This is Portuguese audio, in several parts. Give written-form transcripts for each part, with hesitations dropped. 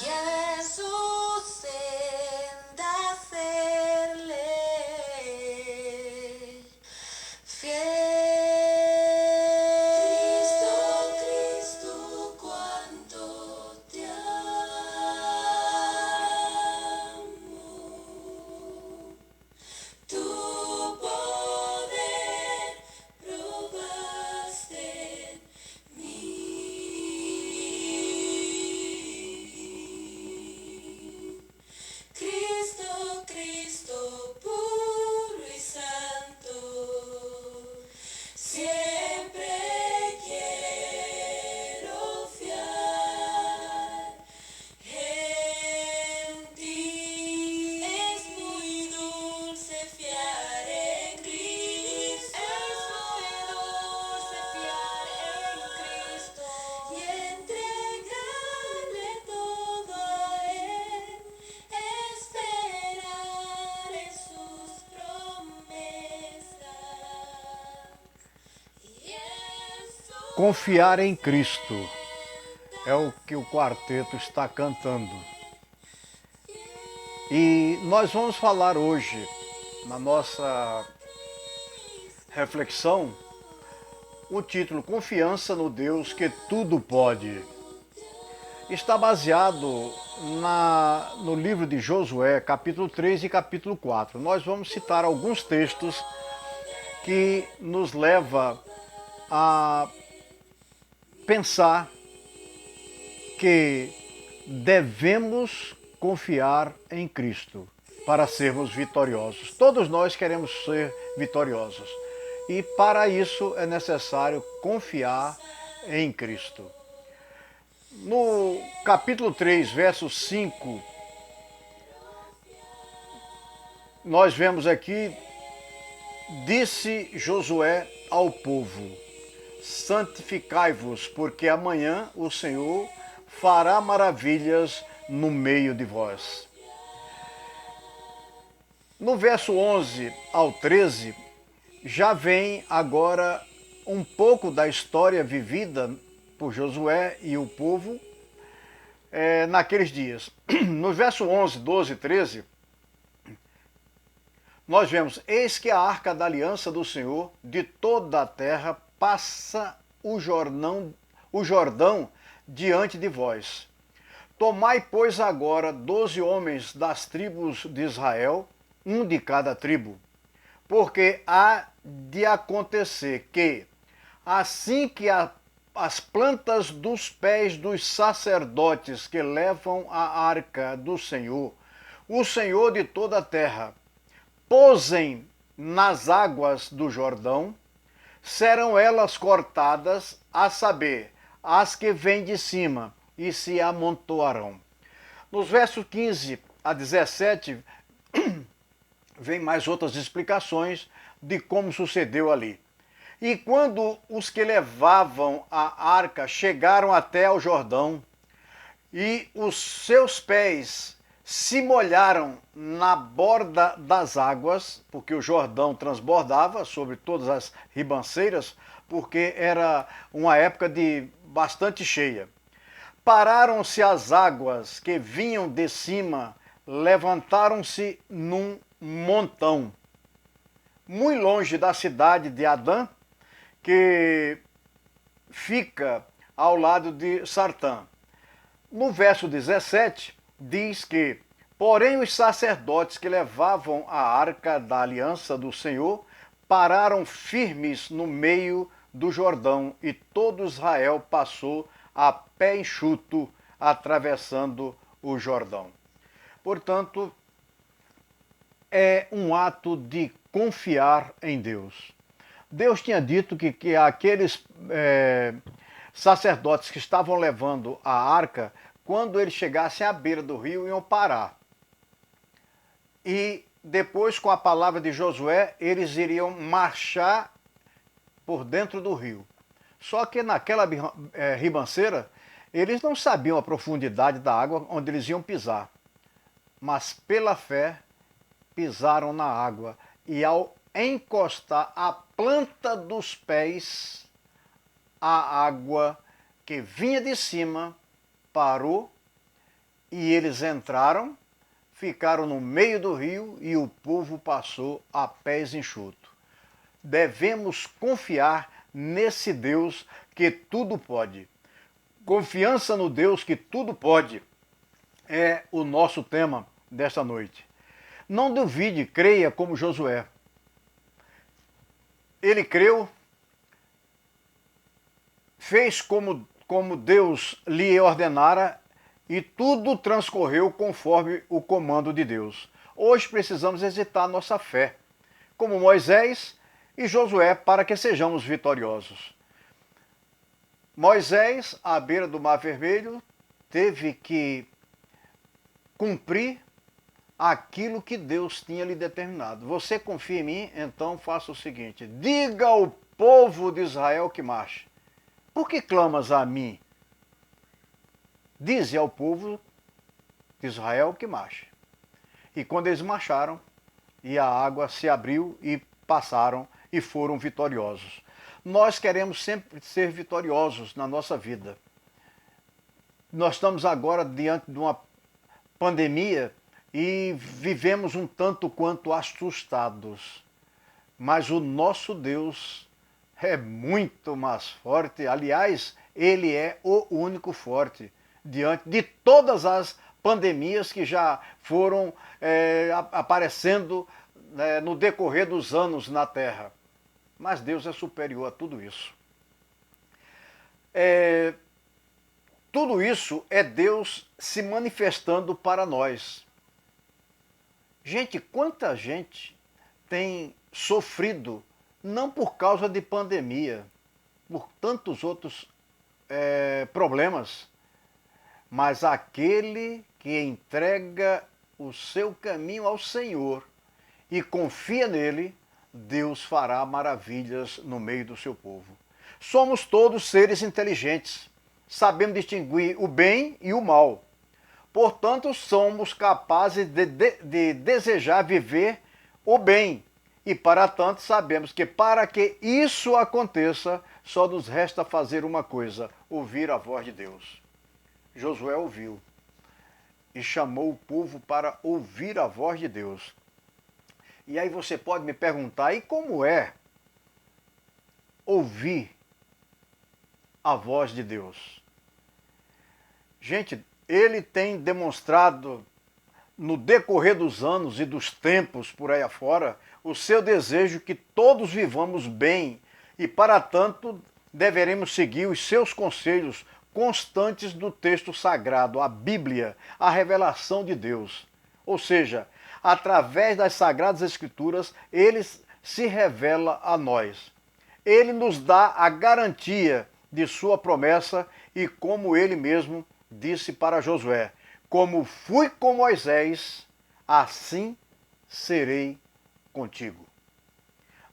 y en su senda serle fiel. Cristo, Cristo, cuánto te amo. Tu poder probaste en mí. Cristo, Cristo, puro y santo, siempre quiero fiar en ti. Es muy dulce fiar en Cristo. Es muy dulce fiar en Cristo y entregarle todo a Él. Esperar en sus promesas y en su Confiar em Cristo é o que o quarteto está cantando. E nós vamos falar hoje, na nossa reflexão, o título Confiança no Deus que tudo pode. Está baseado no livro de Josué, capítulo 3 e capítulo 4. Nós vamos citar alguns textos que nos leva a pensar que devemos confiar em Cristo para sermos vitoriosos. Todos nós queremos ser vitoriosos e para isso é necessário confiar em Cristo. No capítulo 3, verso 5, nós vemos aqui: disse Josué ao povo: santificai-vos, porque amanhã o Senhor fará maravilhas no meio de vós. No verso 11 ao 13, já vem agora um pouco da história vivida por Josué e o povo naqueles dias. No verso 11, 12 e 13, nós vemos: eis que a arca da aliança do Senhor de toda a terra passa o Jordão diante de vós. Tomai, pois, agora 12 homens das tribos de Israel, um de cada tribo, porque há de acontecer que, assim que as plantas dos pés dos sacerdotes que levam a arca do Senhor, o Senhor de toda a terra, posem nas águas do Jordão, serão elas cortadas, a saber, as que vêm de cima, e se amontoarão. Nos versos 15 a 17, vem mais outras explicações de como sucedeu ali. E quando os que levavam a arca chegaram até ao Jordão, e os seus pés se molharam na borda das águas, porque o Jordão transbordava sobre todas as ribanceiras, porque era uma época de bastante cheia. Pararam-se as águas que vinham de cima, levantaram-se num montão, muito longe da cidade de Adã, que fica ao lado de Sartã. No verso 17, diz que: porém os sacerdotes que levavam a arca da aliança do Senhor pararam firmes no meio do Jordão, e todo Israel passou a pé enxuto, atravessando o Jordão. Portanto, é um ato de confiar em Deus. Deus tinha dito que aqueles sacerdotes que estavam levando a arca, quando eles chegassem à beira do rio, iam parar. E depois, com a palavra de Josué, eles iriam marchar por dentro do rio. Só que naquela ribanceira, eles não sabiam a profundidade da água onde eles iam pisar. Mas pela fé, pisaram na água, e ao encostar a planta dos pés, a água que vinha de cima parou E eles entraram, ficaram no meio do rio e o povo passou a pés enxutos. Devemos confiar nesse Deus que tudo pode. Confiança no Deus que tudo pode é o nosso tema desta noite. Não duvide, creia como Josué. Ele creu, fez como Deus lhe ordenara e tudo transcorreu conforme o comando de Deus. Hoje precisamos exercitar nossa fé, como Moisés e Josué, para que sejamos vitoriosos. Moisés, à beira do Mar Vermelho, teve que cumprir aquilo que Deus tinha lhe determinado. Você confia em mim? Então faça o seguinte: diga ao povo de Israel que marche. Por que clamas a mim? Dize ao povo de Israel que marche. E quando eles marcharam, e a água se abriu e passaram e foram vitoriosos. Nós queremos sempre ser vitoriosos na nossa vida. Nós estamos agora diante de uma pandemia e vivemos um tanto quanto assustados. Mas o nosso Deus é muito mais forte. Aliás, Ele é o único forte diante de todas as pandemias que já foram aparecendo no decorrer dos anos na Terra. Mas Deus é superior a tudo isso. Tudo isso é Deus se manifestando para nós. Gente, quanta gente tem sofrido, não por causa de pandemia, por tantos outros problemas, mas aquele que entrega o seu caminho ao Senhor e confia nele, Deus fará maravilhas no meio do seu povo. Somos todos seres inteligentes, sabemos distinguir o bem e o mal. Portanto, somos capazes de desejar viver o bem. E para tanto, sabemos que para que isso aconteça, só nos resta fazer uma coisa: ouvir a voz de Deus. Josué ouviu e chamou o povo para ouvir a voz de Deus. E aí você pode me perguntar: e como é ouvir a voz de Deus? Gente, ele tem demonstrado no decorrer dos anos e dos tempos por aí afora o seu desejo que todos vivamos bem e, para tanto, deveremos seguir os seus conselhos constantes do texto sagrado, a Bíblia, a revelação de Deus. Ou seja, através das Sagradas Escrituras, ele se revela a nós. Ele nos dá a garantia de sua promessa e, como ele mesmo disse para Josué: como fui com Moisés, assim serei contigo.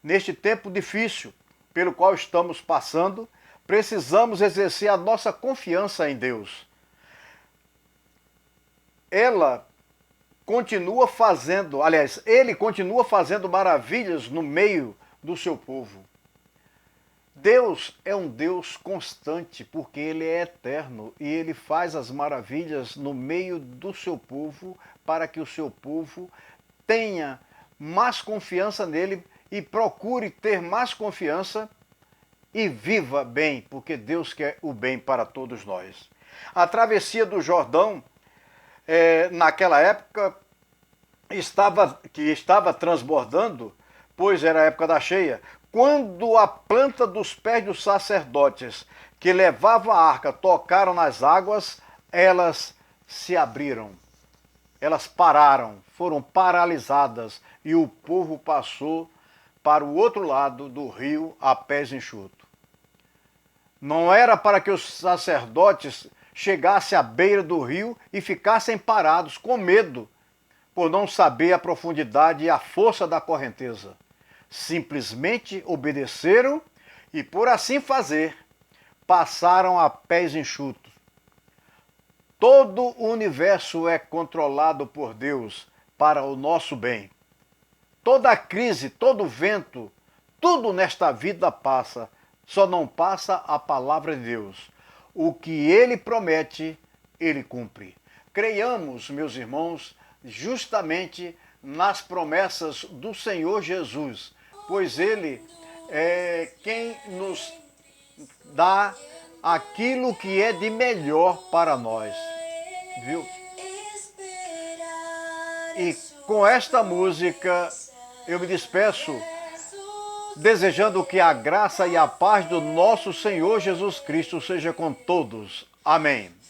Neste tempo difícil pelo qual estamos passando, precisamos exercer a nossa confiança em Deus. Ele continua fazendo maravilhas no meio do seu povo. Deus é um Deus constante, porque Ele é eterno e Ele faz as maravilhas no meio do seu povo para que o seu povo tenha mais confiança nele e procure ter mais confiança e viva bem, porque Deus quer o bem para todos nós. A travessia do Jordão, naquela época, estava transbordando, pois era a época da cheia, quando a planta dos pés dos sacerdotes que levavam a arca tocaram nas águas, elas se abriram, elas pararam, foram paralisadas e o povo passou para o outro lado do rio a pés enxutos. Não era para que os sacerdotes chegassem à beira do rio e ficassem parados com medo, por não saber a profundidade e a força da correnteza. Simplesmente obedeceram e, por assim fazer, passaram a pés enxutos. Todo o universo é controlado por Deus para o nosso bem. Toda crise, todo vento, tudo nesta vida passa, só não passa a palavra de Deus. O que Ele promete, Ele cumpre. creiamos, meus irmãos, justamente nas promessas do Senhor Jesus, pois Ele é quem nos dá aquilo que é de melhor para nós, viu? E com esta música eu me despeço, desejando que a graça e a paz do nosso Senhor Jesus Cristo seja com todos. Amém.